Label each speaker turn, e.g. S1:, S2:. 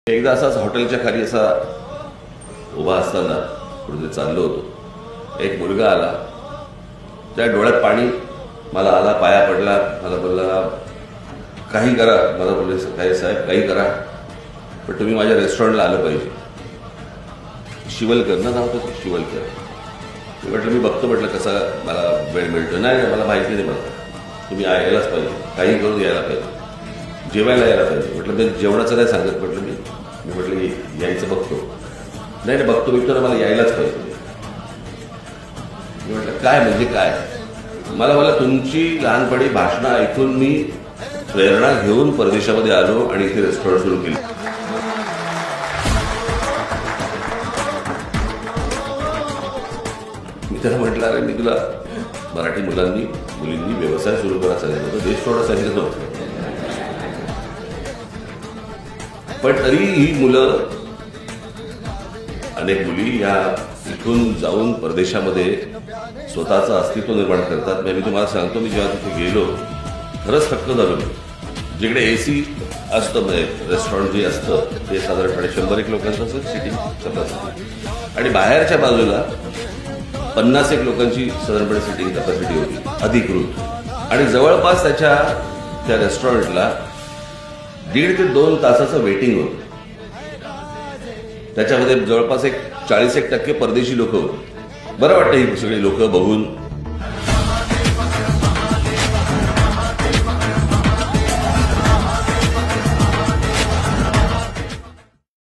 S1: एकदा असाच हॉटेलच्या खाली असा उभा असताना कुठे चाललो होतो, एक मुलगा आला, त्या डोळ्यात पाणी, मला आला, पाया पडला, मला बोलला काही करा, मला बोलले काय साहेब काही करा पण तुम्ही माझ्या रेस्टॉरंटला आलं पाहिजे. शिवलकर ना नाव होतं, शिवलकर. म्हटलं मी बघतो, म्हटलं कसा मला वेळ मिळतो. नाही मला माहिती नाही, मला तुम्ही यायलाच पाहिजे, काही करून यायला पाहिजे, जेवायला यायला पाहिजे. म्हटलं मी जेवणाचं नाही सांगत, म्हटलं मी म्हटलं यायचं बघतो. नाही बघतो मी, मला यायलाच पाहिजे. मी म्हटलं काय म्हणजे काय? मला तुमची लहानपणी भाषणं ऐकून मी प्रेरणा घेऊन परदेशामध्ये आलो आणि इथे रेस्टॉरंट सुरू केली. मी त्याला म्हटलं अरे मी तुला मराठी मुलींनी व्यवसाय सुरू करा सांगितलं होतं, देश सोडा सांगितलं नव्हतं. पण तरी ही मुलं, अनेक मुली या इथून जाऊन परदेशामध्ये स्वतःचं अस्तित्व निर्माण करतात. मी तुम्हाला सांगतो, मी जेव्हा तिथे गेलो खरंच थक्क झालो. मी जिकडे एसी असतं, म्हणजे रेस्टॉरंट जे असतं ते साधारणपणे 100 लोकांचं असं सिटिंग कॅपॅसिटी, आणि बाहेरच्या बाजूला 50 लोकांची साधारणपणे सिटिंग कॅपॅसिटी होती अधिकृत. आणि जवळपास त्या रेस्टॉरंटला 1.5 ते 2 तासाचं वेटिंग होतं. त्याच्यामध्ये जवळपास 40% परदेशी लोक होते. बरं वाटतं ही सगळी लोक बघून.